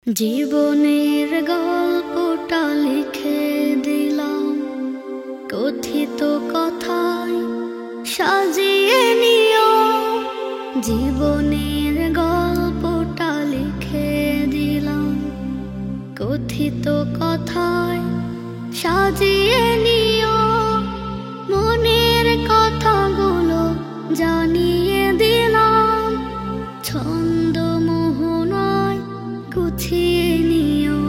জীবনের গল্পটা লিখে দিলাম কথিত কথায় সাজিয়ে নিও। জীবনের গল্পটা লিখে দিলাম কথিত কথায় সাজিয়ে নিও। মনের কথাগুলো জানিয়ে দিলাম ছন্দ মোহনায় গুছিয়ে নিও।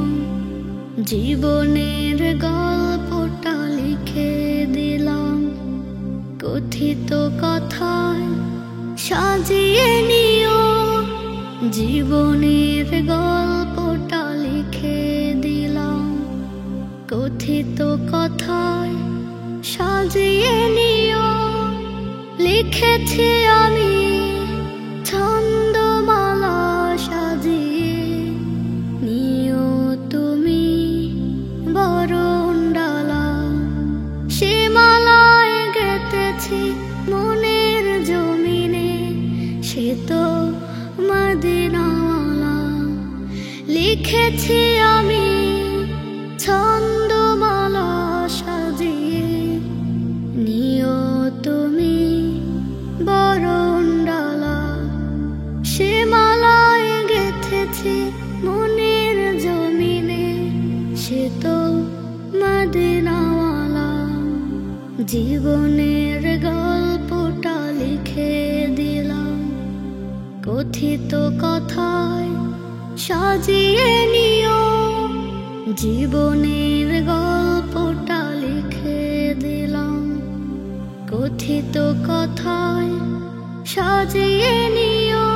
জীবনের গল্পটা লিখে দিলাম কথিত কথায় সাজিয়ে নিও। জীবনের গল্পটা লিখে দিলাম কথিত কথায় সাজিয়ে নিও। লিখেছি আমি ছন্দমালা সাজিয়ে নিও তুমি বরণডালা। সে মালায় গেঁথেছি মনের জমিনে, সে তো মদিনাওয়ালা। লিখেছি আমি ছন্দমালা সাজিয়ে নিও তুমি বরণডালা। সে মালায় গেঁথেছি মনের জমিনে, সে তো মদিনাওয়ালা। জীবনের গল্পটা লিখে দিলাম কথিত কথায় সাজিয়ে নিও। জীবনের গল্পটা লিখে দিলাম কথিত কথায় সাজিয়ে নিও।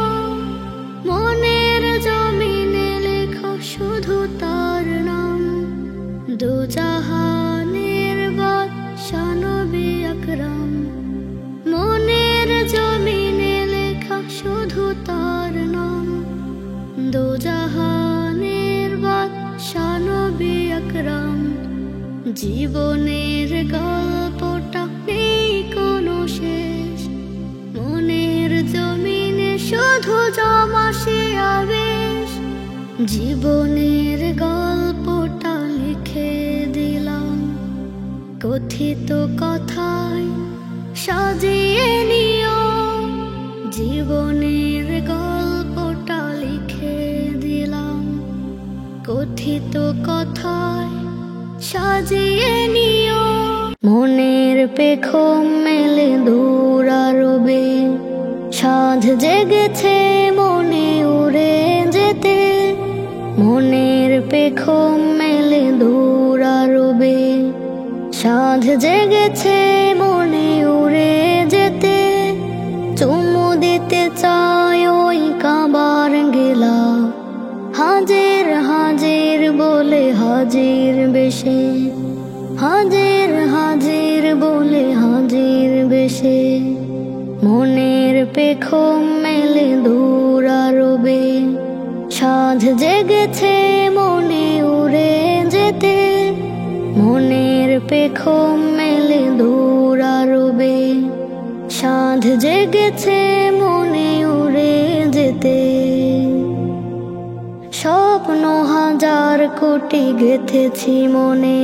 মনের জমিনে লেখো শুধু তার নাম, দুজাহানের বাদশা নবী আকরাম। মনের জমিনে লেখা শুধু তার নাম, দুজাহানের বাদশা নবী আকরাম। জীবনের গল্পটা নেই কোনো শেষ, মনের জমিনে শুধু জমা সে আবেশ। জীবনের গল্পটা লিখে দিলাম কথিত কথায় সাজিয়ে নিও। জীবনের গল্পটা লিখে দিলাম কথিত কথায় সাজিয়ে নিও। মনের পেখম মেলে দূর আরবে, সাঁঝ জেগেছে মনে উড়ে যেতে। মনের পেখম মেলে দূর আরবে, সাঁঝ জেগেছে মনে উড়ে যেতে। চুমু দিতে চাই ওই কাবার গেলা, হাজির হাজির বলে হাজির বেশে। হাজির হাজির বলে হাজির বেশে। মনের পেখম মেলে দূর আরবে, সাঁঝ জেগেছে মনে উড়ে যেতে। মনের পেখম মেলে দূর আরবে, সাঁঝ জেগেছে মনে উড়ে যেতে। স্বপ্ন হাজার কোটি গেঁথেছি মনে,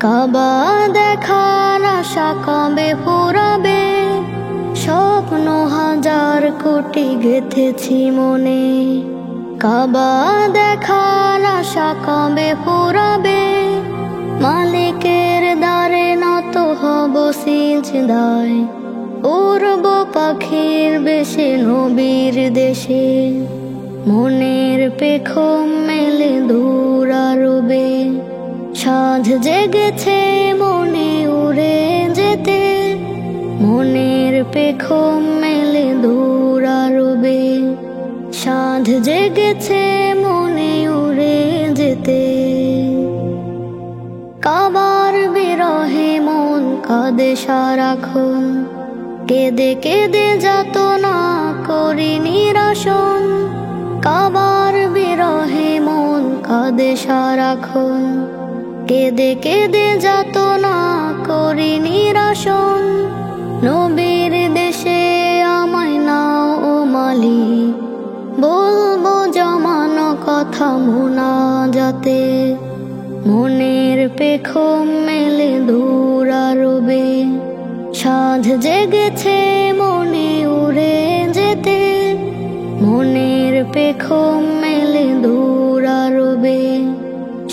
কাবা দেখার আশা কবে ফুরাবে। স্বপ্ন হাজার কোটি গেঁথেছি মনে, কাবা দেখার আশা কবে ফুরাবে। মালিকের দ্বারে নত হব সিজদায়, উড়ব পাখির বেশে নবীর দেশে। মনের পেখম মেলে দূর আরবে, সাঁঝ জেগেছে মনে উড়ে যেতে। মনের পেখম মেলে দূর আরবে, সাঁঝ জেগেছে মনে উড়ে যেতে। কাবার বিরহে মন কাঁদে সারাক্ষণ, কেঁদে কেঁদে যাতনা করি নিরাসন। কাবার বিরহে মন কাঁদে সারাক্ষণ, কেঁদে কেঁদে যাতনা করি নিরাসন। নবীর দেশে আমায় নাও ও মালিক, বলবো জমানো কথা মোনাজাতে, মনের পেখম মেলে দূর আরবে। সাঁঝ জেগেছে মনে উড়ে যেতে, মনের পেখম মেলে দূর আরবে।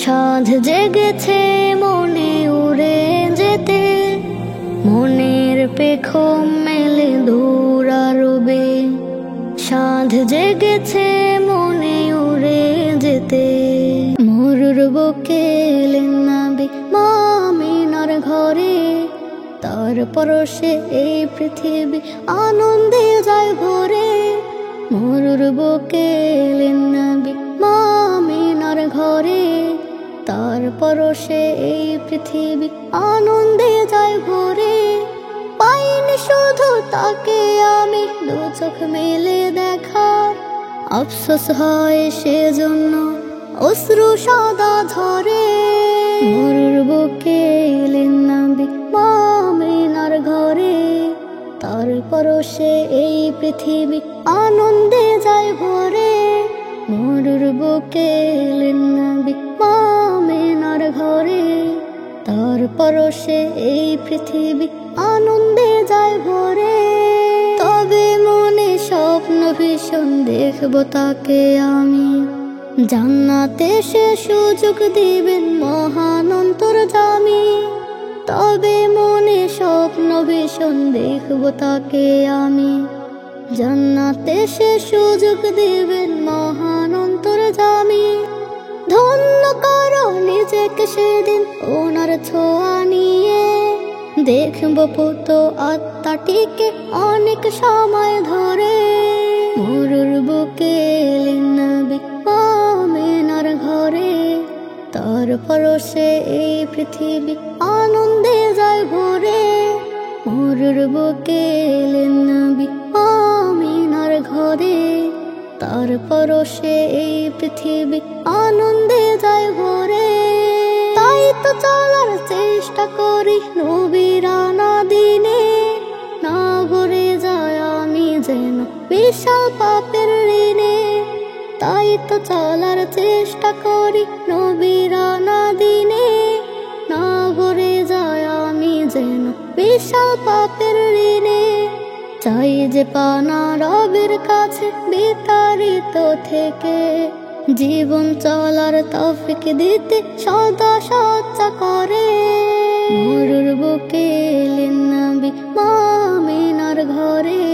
সাঁঝ জেগেছে মনে উড়ে যেতে, মনের পেখম মেলে দূর আরবে। সাঁঝ জেগেছে মনে উড়ে যেতে। মরুর বুকে এলেন নবী মা আমিনার ঘরে, তার পরশে এই পৃথিবী আনন্দে যায় ভরে। মরুর বুকে এলেন নবী মা আমিনার ঘরে, তার পরশে এই পৃথিবী আনন্দে যায় ভরে। পাইনি শুধু তাকে আমি দু চোখ মেলে দেখার, আফসোস হয় সেজন্য অশ্রু সদা ঝরে। মরুর বুকে এলেন নবী মা আমিনার ঘরে, তার পরশে এই পৃথিবী আনন্দে যায় ভরে। মরুর বুকে এলেন নবী মা আমিনার ঘরে, তার পরশে এই পৃথিবী আনন্দে যায় ভরে। তবে মনে স্বপ্ন ভীষণ দেখবো তাকে আমি, জান্নাতে সে সুযোগ দিবেন মহান অন্তর্যামী। তবে মনে স্বপ্ন ভীষণ দেখবো তাকে আমি, জান্নাতে সে সুযোগ দিবেন মহান অন্তর্যামী। ধন্য করো নিজেকে সেদিন ওনার ছোঁয়া নিয়ে, দেখবো পুত আত্মাটিকে অনেক সময় ধরে। মরুর বুকে এলেন নবী মা আমিনার ঘরে, তার পরশে এই পৃথিবী আনন্দে যায় ভরে। মরুর বুকে এলেন নবী মা আমিনার ঘরে, তার পরশে এই পৃথিবী আনন্দে যায় ভরে। তাই তো চলার চেষ্টা করি নবীর আনা দিনে, না ভরে যায় আমি যেন বিশাল পাপের ঋণে। তাই তো চলার চেষ্টা করি নবীর আনা দিনে, না ভরে যায় আমি যেন বিশাল পাপের ঋণে। চাই যে পানা রবের কাছে বিতাড়িত থেকে, জীবন চলার তৌফিক দিতে সদা সচ্চা করে। মরুর বুকে এলেন নবী মা আমিনার ঘরে,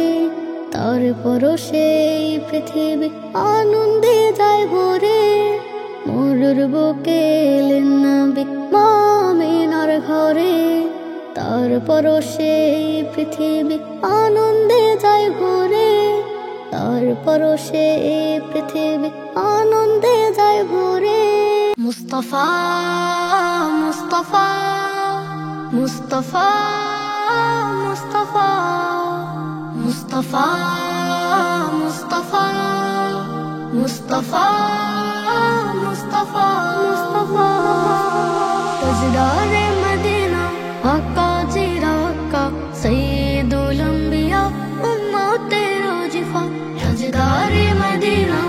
তার পরশে এই পৃথিবী আনন্দে যায় ভরে। মরুর বুকে এলেন নবী মা আমিনার ঘরে, তার পরশে এই পৃথিবী আনন্দে যায় ভরে। তার পরশে এই পৃথিবী আনন্দে যায় ভরে। মুস্তাফা মুস্তাফা মুস্তাফা মুস্তাফা মুস্তাফা মুস্তাফা মুস্তাফা মুস্তাফা মুস্তাফা। তাজদারে মদিনা আকা জিরাকা সৈয়দুল আম্বিয়া উম্মতে রোজিফা। তাজদারে মদিনা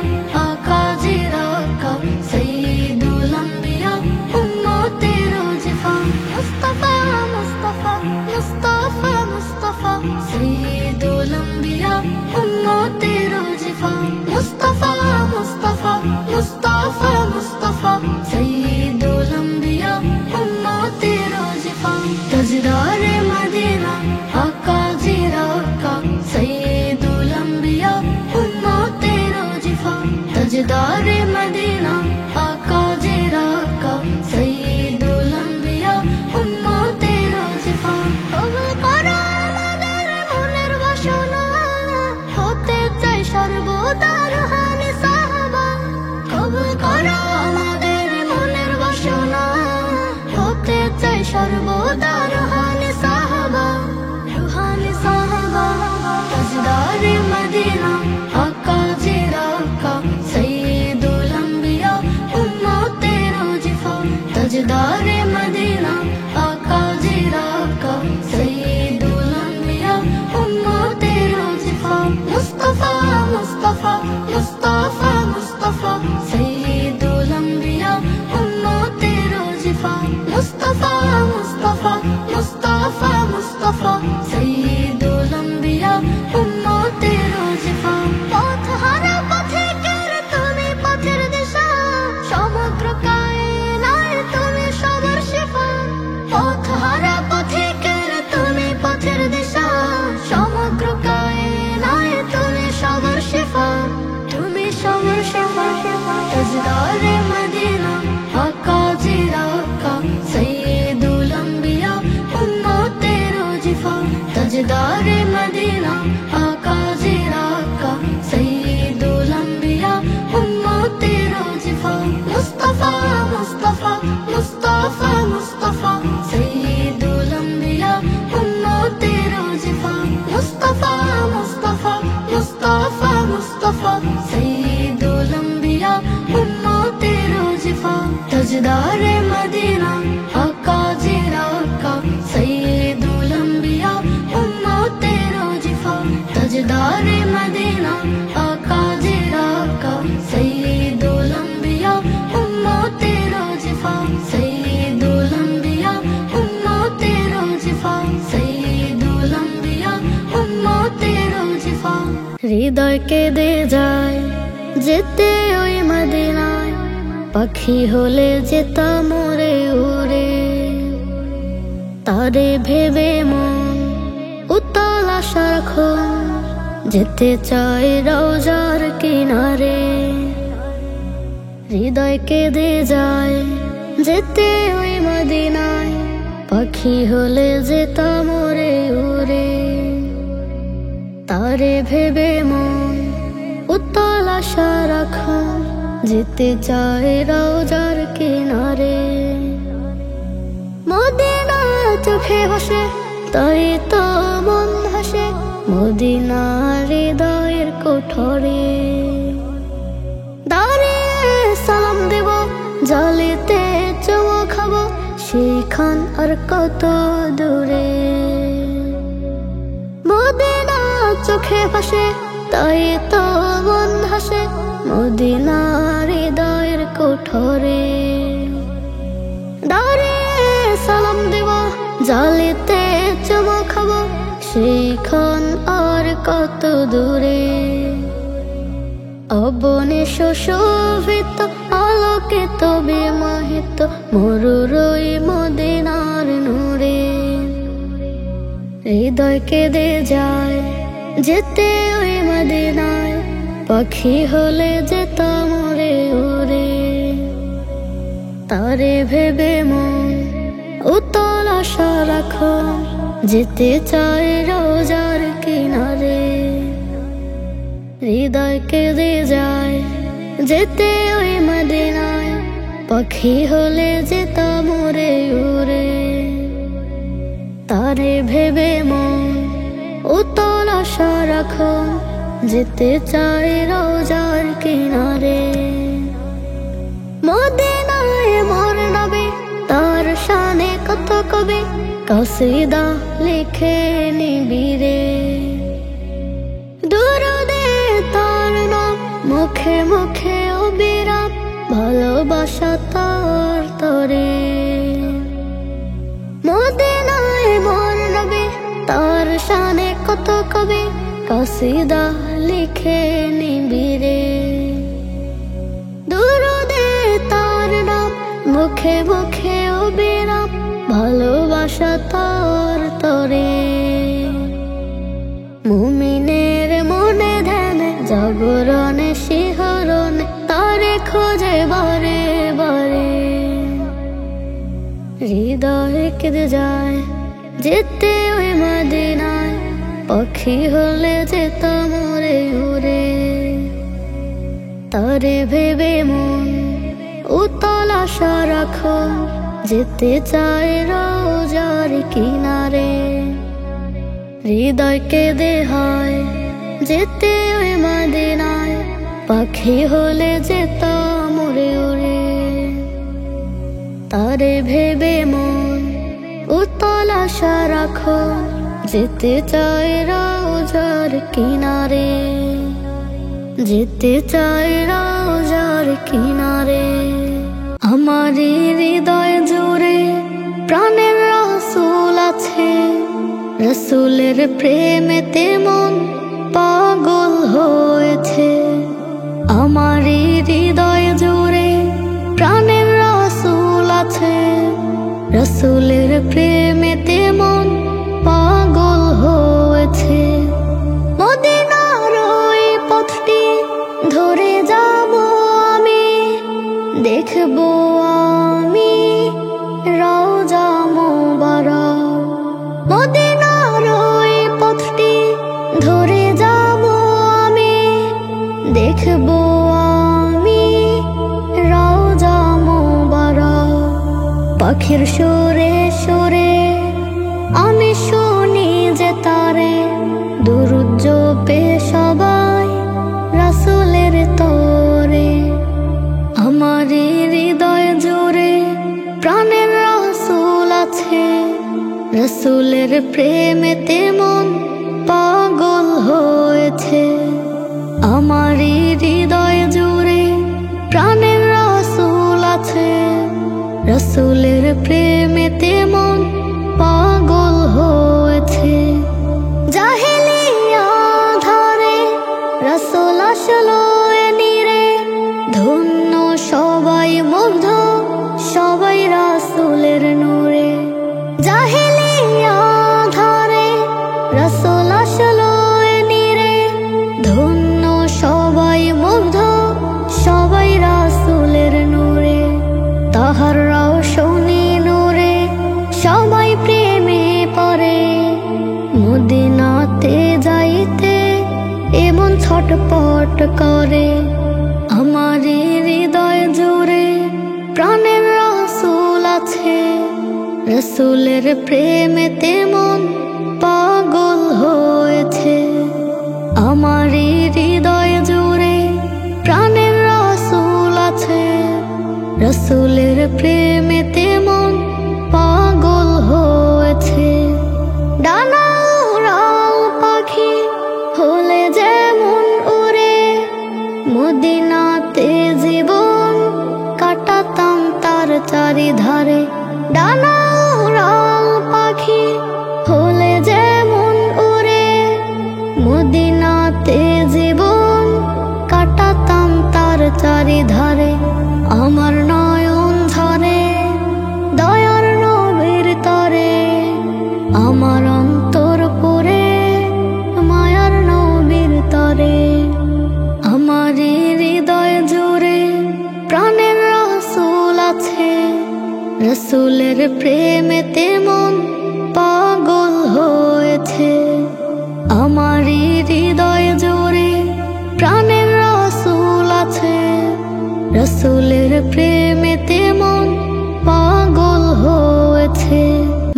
আকা জিরাকা সৈয়দুল আম্বিয়া উম্মতে রোজিফা। মুস্তাফা মুস্তাফা মুস্তাফা মুস্তাফা সৈয়দুল আম্বিয়া উম্মতে রোজিফা। মুস্তাফা মুস্তাফা মুস্তাফা মুস্তাফা সৈয়দুল আম্বিয়া উম্মতে রোজিফা। তাজদারে মদিনা আকা জিরাকা সৈয়দুল আম্বিয়া উম্মতে রোজিফা। তাজদারে মদিনা আকা জিরাকা সৈয়দুল আম্বিয়া উম্মতে রোজিফা। কবুল করো আমাদের মনের বাসনা, হতে চাই সর্বদা রুহানি সাহাবা। কবুল করো আমাদের মনের বাসনা, হতে চাই সর্বদা রুহানি সাহাবা। রুহানি সাহাবা। তাজদারে মদিনা আকা জিরাকা সৈয়দুল আম্বিয়া উম্মতে রোজিফা। তাজদারে মদিনা আকা জিরাকা সৈয়দুল আম্বিয়া উম্মতে রোজিফা। মুস্তাফা মুস্তাফা মুস্তাফা মুস্তাফা সৈয়দ ताजदारे मदीना आका जीरा का सैयदुल अंबिया उम्मते रोजिफा ताजदारे मदीना आका जीरा का सैयदुल अंबिया उम्मते रोजिफा मुस्तफा मुस्तफा मुस्तफा मुस्तफा सैयदुल अंबिया उम्मते रोजिफा मुस्तफा मुस्तफा मुस्तफा मुस्तफा सैयदुल अंबिया उम्मते रोजिफा ताजदारे मदीना आका जीरा का सैयदुल अंबिया उम्मते रोजिफा ताजदारे मदीना आका जीरा का सैयदुल अंबिया उम्मते रोजिफा सैयदुल अंबिया उम्मते रोजिफा सैयदुल अंबिया उम्मते रोजिफा হৃদয় কেঁদে যায় যেতে ওই মদিনায় পাখি হলে যেতাম উড়ে উড়ে তারে ভেবে মন উতল আশার খন যেতে চায় রওজার কিনারে হৃদয় কেঁদে যায় যেতে ওই মদিনায় পাখি হলে যেতাম উড়ে উড়ে তারে ভেবে মন উতল আশা রাখা যেতে চায় রওজার কিনারে মদিনা চোখে ভাসে তাই তো মন হাসে মদিনা হৃদয়ের কোঠরে দাঁড়িয়ে সালাম দেব জালিতে চুমো খাবো সেইখান আর কত দূরে মদিনা চোখে ভাসে তাই তো মন হাসে মদিনা হৃদয়ের কোঠরে দাঁড়িয়ে সালাম দেব জালিতে চুমো খাবো সেইখান আর কত দূরে অবনে সুশোভিত আলোকিত বিমোহিত মরুরই মদিনার নূরে হৃদয় কেঁদে যায় যেতে ওই মদিনায় পাখি হলে যেতাম উড়ে উড়ে তারে ভেবে মন উতল আশা রাখো যেতে চায় রওজার কিনারে হৃদয় কেঁদে যায় যেতে ওই মদিনায় পাখি হলে যেতাম উড়ে উড়ে তারে ভেবে মন উতল আশা রাখো যেতে চায় রওজার কিনারে মদিনায় মোর নবী তার শানে কত কবি কসিদা লিখে নিবিরে দুরুদে তার নাম মুখে মুখে অবিরাম ভালোবাসা তার তরে মদিনায় মোর নবী তার শানে কত কবি কসিদা লিখে নিবিরে দুরুদে তার নাম মুখে মুখে অবিরাম ভালোবাসা তার তরে মুমিনের মনে ধ্যানে জাগরণে শিহরণে তারে খোঁজে বারে বারে হৃদয় কেঁদে যায় যেতে ওই মদিনায় পাখি হলে যেতাম উড়ে উড়ে তারে ভেবে মন উতল আশা রাখো যেতে চায় রওজার কিনারে হৃদয় কেঁদে হয় যেতে ওই মদিনায় পাখি হলে যেতাম উড়ে উড়ে তারে ভেবে মন উতল আশা রাখো যেতে চায় রওজার কিনারে যেতে চায় রওজার কিনারে আমার হৃদয় জুড়ে প্রাণের রাসূল আছে রাসূলের প্রেমেতে মন পাগল হয়েছে আমার হৃদয় জুড়ে প্রাণের রাসূল আছে রাসূলের প্রেমেতে মন পাগল হয়েছে মদিনার ওই পথটি ধরে যাব আমি দেখবো আমি রওজা মুবারক, মদিনার ওই পথটি ধরে যাব আমি। দেখবো আমি রওজা মুবারক, পাখির সুরে সুরে আমি শুনি যে তারে দুরূদ জপে সবাই রাসূলের তরে। আমার হৃদয় জুড়ে প্রাণের রাসূল আছে, রাসূলের প্রেমেতে মন পাগল হয়েছে। আমার হৃদয় জুড়ে প্রাণের রাসূল আছে, রাসূলের প্রেমেতে মন পাগল হয়েছে। জাহেলিয়া ধারে রাসূল আসলো নীরে, ধন্য সবাই মুগ্ধ সবাই রাসূলের নূরে। জাহেলিয়া ধারে রাসূল আসলো নীরে, ধন্য সবাই মুগ্ধ সবাই রাসূলের নূরে। তাহার রওশনী নূরে সবাই প্রেমে পড়ে, মদিনাতে যাইতে এমন ছটপট করে। আমার হৃদয় জুড়ে প্রাণের রাসূল আছে, রাসূলের প্রেমেতে মন পাগল হয়েছে। আমার হৃদয় জুড়ে প্রাণের রাসূল আছে, রাসূলের প্রেমেতে মন পাগল হয়েছে। ডানা উড়াও পাখি হলে যেমন উড়ে, মদিনাতে জীবন কাটাতাম তার চারিধারে। ডানা উড়াও পাখি হলে যেমন উড়ে, মদিনাতে জীবন কাটাতাম তার চারিধারে। আমার নয়ন ঝরে দয়ার নবীর তরে, আমার অন্তর পুরে মায়ার নবীর তরে। আমার হৃদয় জুড়ে প্রাণের রাসূল আছে, রাসূলের প্রেমেতে মন পাগল হয়েছে। আমার হৃদয় জুড়ে প্রাণের রাসূল আছে, রাসূলের প্রেমেতে মন পাগল হয়েছে।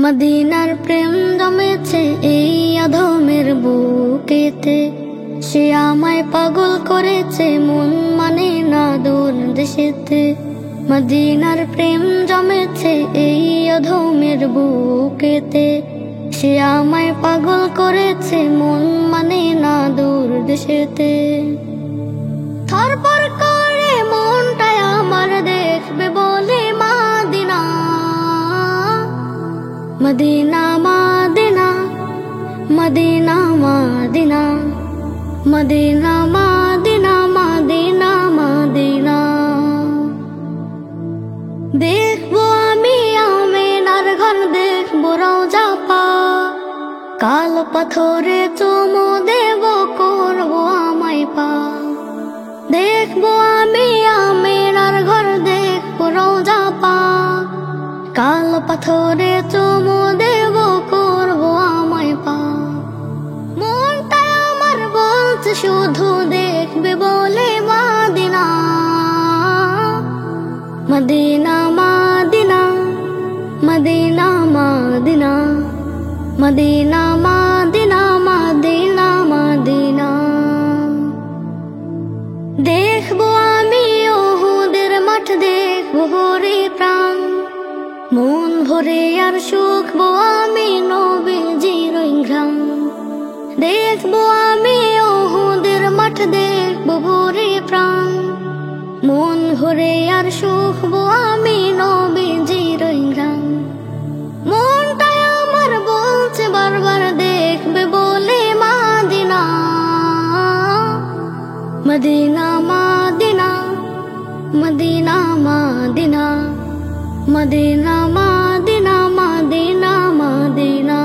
মদিনার প্রেম জমেছে এই আধমের বুকেতে, সে আমায় পাগল করেছে মন মানে না দূর দেশেতে। মদিনার প্রেম জমেছে এই অধমের বুকেতে, সে আমায় পাগল করেছে মন মানে না দূর দেশেতে। থরপর করে মনটায় আমার দেখবে বলে Madina, Medina Medina Medina Medina Medina Medina Medina Madina. দেখবো আমি আমেনার ঘর, দেখবো রওজা পাক, কালো পাথরে চুমু দেব করবো আমায় পাক। দেখবো আমি আমেনার ঘর, দেখবো রওজা পাক, কালো পাথরে চুমু দেব করবো আমায় পাক। মনটাই আমার বলছে শুধু দেখবে বলে Madina, Medina Medina Medina Medina Medina Medina Medina Madina. দেখবো আমি উহুদের মাঠ, দেখবো ভরে প্রাণ, মন ভরে আর সুখবো আমি নবীজির ঘ্রাণ। দেখবো আমি উহুদের মাঠ, দেখবো ভরে প্রাণ, মন ভরে আর সুখবো আমি নবীজির ঘ্রাণ। মনটাই আমার বলছে বারবার দেখবে বলে Madina, Medina Medina Medina Medina Medina Medina Medina Madina.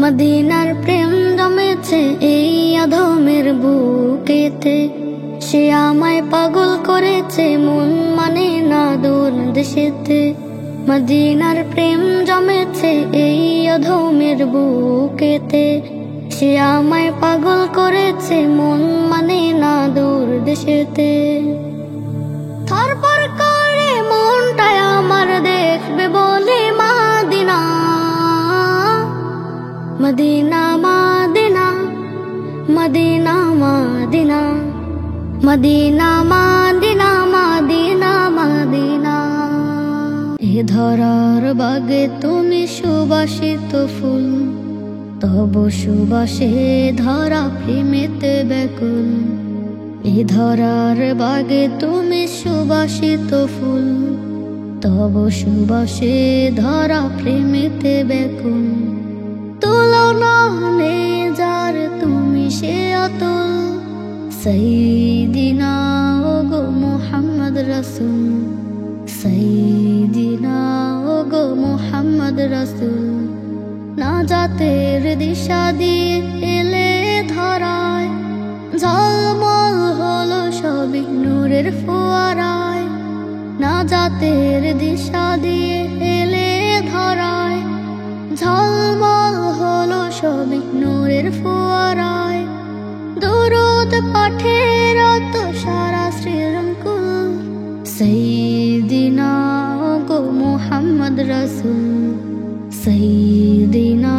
মদিনার প্রেম জমেছে এই অধমের বুকেতে, সে আমায় পাগল করেছে মন মানে না দূর দেশেতে। মদিনার প্রেম জমেছে এই অধমের বুকেতে। সে আমায় পাগল করেছে মন মানে না দূর দেশেতে। তারপর করে মনটায় আমার দেখবে বলে Medina, Medina Medina Medina Medina Medina Medina Medina Medina. এ ধরার বাগে তুমি সুবাসিত ফুল, তব সুবাসে ধরা প্রেমেতে ব্যাকুল। এ ধরার বাগে তুমি সুবাসিত ফুল, তব সুবাসে ধরা প্রেমেতে ব্যাকুল। তুলনা নেই যার তুমি সে অতুল, সাইয়্যিদিনা ওগো মুহাম্মদ রাসূল, সাইয়্যিদিনা ওগো মুহাম্মদ রাসূল। নাজাতের দিশা দিয়ে এলে ধরায়, ঝলমল হলো সবই নূরের ফোয়ারায়। নাজাতের দিশা দিয়ে এলে ধরায়, ঝলমল হলো সবই নূরের ফোয়ারায়। দরুদ পাঠের রত সারা শ্রীরঙ্কুল, সাইয়্যিদিনা ওগো মুহাম্মদ রাসূল, সাইয়্যিদিনা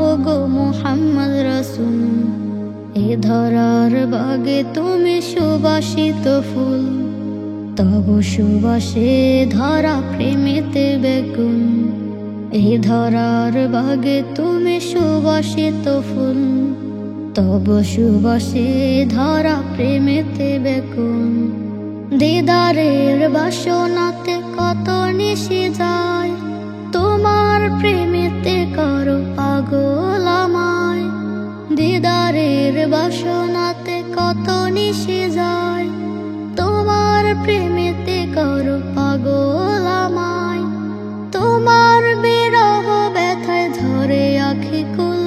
ওগো মুহাম্মদ রাসূল। এ ধরার বাগে তুমি সুবাসিত ফুল, তব সুবাসে ধরা প্রেমেতে ব্যাকুল। এ ধরার বাগে তুমি সুবাসিত ফুল, তব সুবাসে ধরা প্রেমেতে ব্যাকুল। দিদারের বাসনাতে কত নিশি যায়, তোমার প্রেমেতে করো পাগল আমায়। দিদারের বাসনাতে কত নিশি যায়, তোমার প্রেমেতে করো পাগল আমায়। তোমার বিরহ ব্যথায় ঝরে আখি কুল,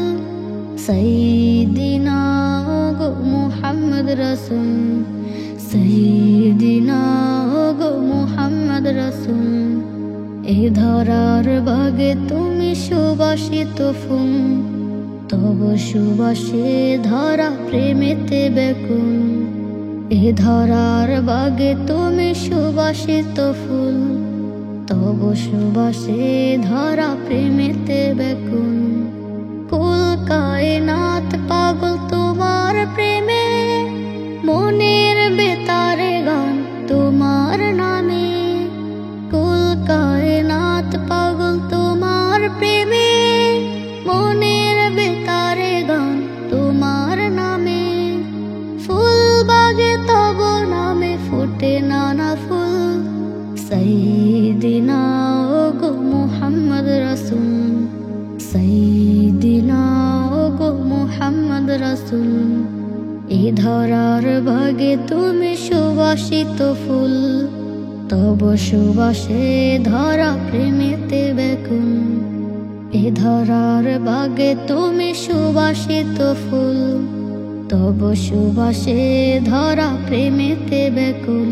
সাইয়্যিদিনা ওগো মুহাম্মদ রাসূল, সাইয়্যিদিনা ওগো মুহাম্মদ রাসূল। এ ধরার বাগে তুমি সুবাসিত ফুল, তব সুবাসে ধরা প্রেমেতে ব্যাকুল। এ ধরার বাগে তুমি সুবাসিত ফুল, তব সুবাসে ধরা প্রেমেতে ব্যাকুল। কুল কায়নাত পাগল তোমার প্রেমে, মনের বেতারে গান তোমার নামে। কুল কায়নাত পাগল তোমার প্রেমে, মনের বেতারে গান তোমার নামে। ফুল বাগে তব নামে ফুটে নানা ফুল, সাইয়্যিদিনা ওগো মুহাম্মদ রাসূল, সাইয়্যিদিনা ওগো মুহাম্মদ রাসূল। এ ধরার বাগে তুমি সুবাসিত ফুল, তব সুবাসে ধরা প্রেমেতে ব্যাকুল। এ ধরার বাগে তুমি সুবাসিত ফুল, তব সুবাসে ধরা প্রেমেতে ব্যাকুল।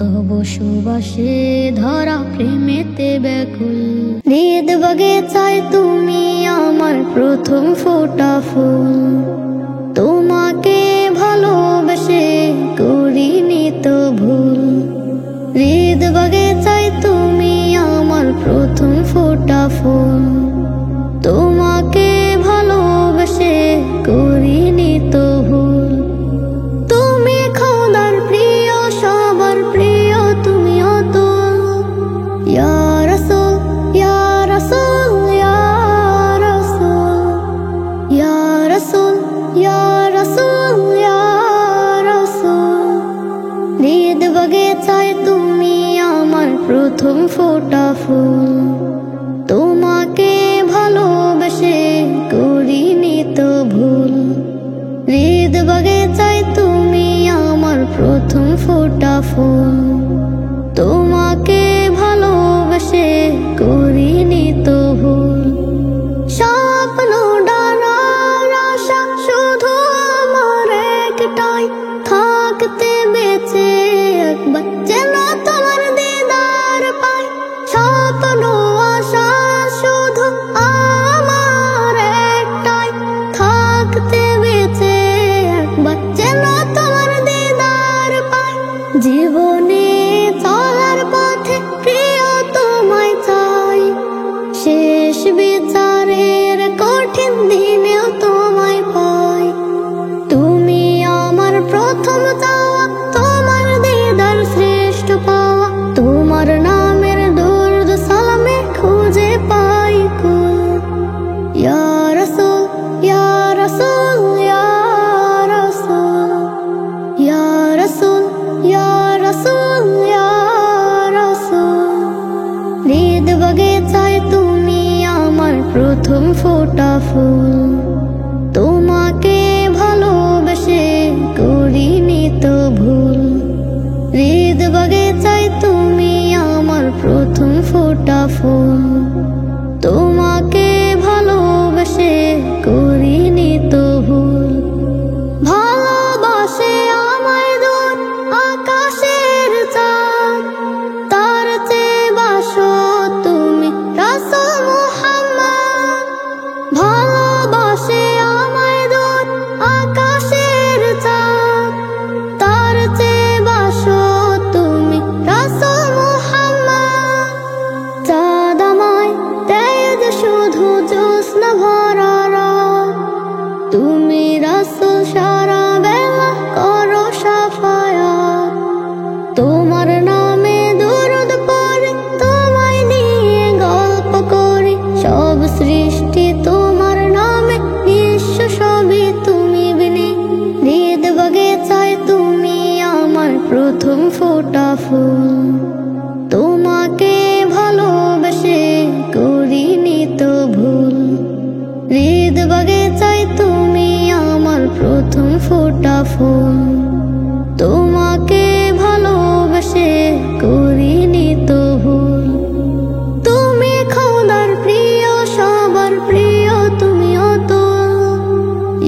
তব সুবাসে ধরা প্রেমেতে ব্যাকুল। হৃদ বাগিচায় তুমি আমার প্রথম ফোটা ফুল, তোমাকে ভালোবেসে করিনি তো ভুল। হৃদ বাগিচায় তুমি আমার প্রথম ফোটা ফুল, তোমাকে ভালোবেসে করিনি তো ভুল। তুমি খোদার প্রিয়, সবার প্রিয় তুমি অতুল। ইয়া রাসূল, ইয়া রাসূল, ইয়া রাসূল, ইয়া রাসূল, ইয়া রাসূল, ইয়া রাসূল। হৃদ বাগিচায় তুমি আমার প্রথম ফোটা ফুল, তোমাকে ভালোবেসে করিনি তো ভুল। হৃদ বাগিচায় তুমি আমার প্রথম ফোটা ফুল, তোমাকে ভালোবেসে করিনি তো ভুল। স্বপ্ন ডানার আশা শুধু আমার একটাই, থাকতে বেঁচে এক প্রথম ফোটা ফুল। তোমাকে ভালোবেসে করিনি তো ভুল। হৃদ বাগিচায় তুমি আমার প্রথম ফোটা ফুল। তোমাকে ভালোবেসে করিনি তো ভুল। ভালোবাসে আমায় দূর আকাশের চাঁদ, তার চেয়ে বাসো তুমি রাসূল মুহাম্মদ। ভালোবাসে আমায় দূর আকাশের চাঁদ, তার চেয়ে বাসো তুমি রাসূল মুহাম্মদ। চাঁদ আমায় দেয় যে শুধু জ্যোৎস্না ভরা রাত, তুমি রাসূল সারা বেলা করো শাফায়াত। তোমার নামে দুরূদ পড়ি, তোমায় নিয়ে গল্প করি। সব সৃষ্টি তোমার নামে, বিশ্ব সবই তুমি বিনে। হৃদ বাগিচায় তুমি আমার প্রথম ফোটা ফুল। তোমাকে ভালোবেসে করিনি তো ভুল। হৃদ বাগিচায় তুমি আমার প্রথম ফোটা ফুল। তোমাকে ভালোবেসে করিনি তো ভুল। তুমি খোদার প্রিয়, সবার প্রিয় তুমিও তো।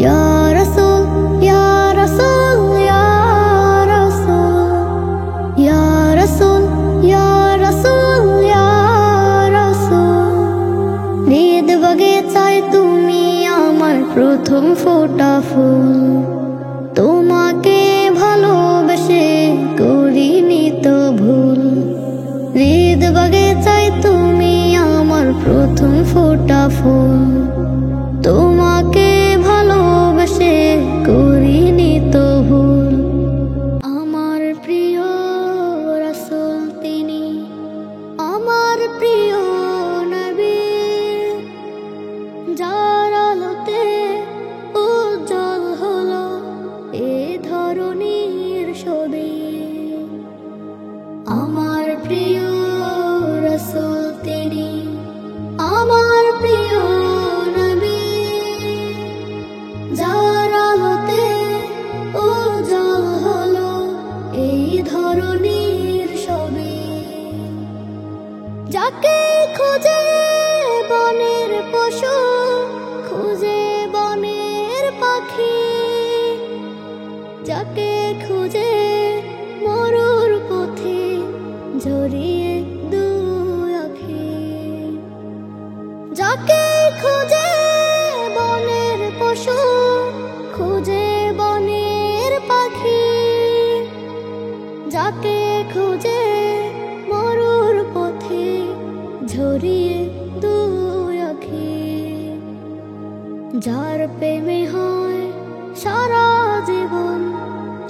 ইয়া রাসূল, ইয়া রাসূল, ইয়া রাসূল, ইয়া রাসূল, ইয়া রাসূল, ইয়া রাসূল। হৃদ বাগিচায় তুমি আমার প্রথম ফোটা ফুল। তোমাকে ভালোবেসে করিনি তো ভুল। হৃদ বাগিচায় তুমি আমার প্রথম ফোটা ফুল। তোমাকে ভালোবেসে করিনি তো ভুল। আমার প্রিয় রাসূল তিনি, আমার প্রিয় নবী, যার আলোতে উজ্জ্বল হলো এ ধরনীর ছবি। আমার প্রিয় রাসূল তিনি, আমার প্রিয় নবী, যার আলোতে উজ্জ্বল হলো এই ধরনীর ছবি। যাকে খুঁজে বনের পশু, খুঁজে বনের পাখি, যাকে খুঁজে মরুর পথে ঝরিয়ে দুই আঁখি। যাকে খুঁজে বনের পশু, খুঁজে বনের পাখি, যাকে খুঁজে মরুর পথে ঝরিয়ে দুই আঁখি। যার প্রেমে হয় সারা জীবন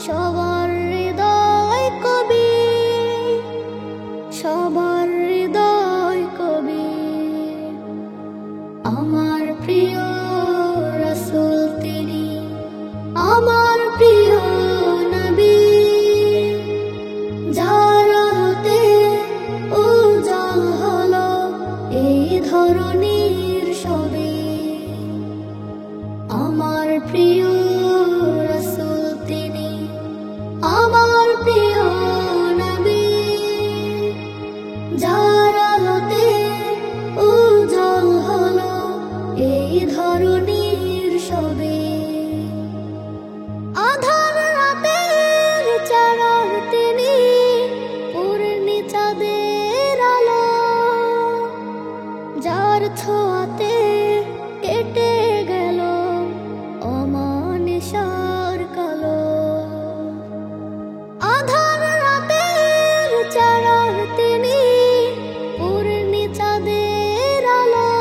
সবার হৃদয় কবি, সবার হৃদয় কবি। আমার প্রিয় রাসূল তিনি, আমার প্রিয় নবী, যার আলোতে উজ্জ্বল হলো এই ধরনীর ছবি। আমার প্রিয় রাসূল তিনি, আমার প্রিয় নবী, যার আলোতে উজ্জ্বল হলো এই ধরনীর ছবি। আধার রাতের চারার তিনি, পূর্ণি চাঁদের আলো, যার ছোঁয়াতে কেটে গেল অমানিসার কালো। আধার রাতের চারার তিনি, পূর্ণি চাঁদের আলো,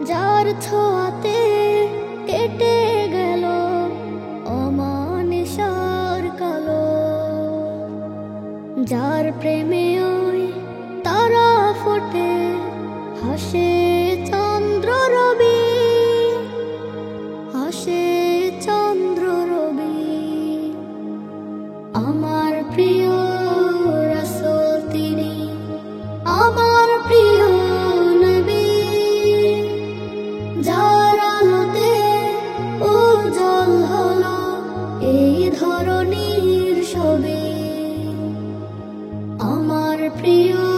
যার ছোঁয়াতে কেটে গেল অমানিসার কালো। যার প্রেমে ওই তারা ফোটে, হাসে চন্দ্র রবি, হাসে চন্দ্র রবি। আমার প্রিয় রাসূল তিনি, আমার প্রিয় নবী, প্রিয়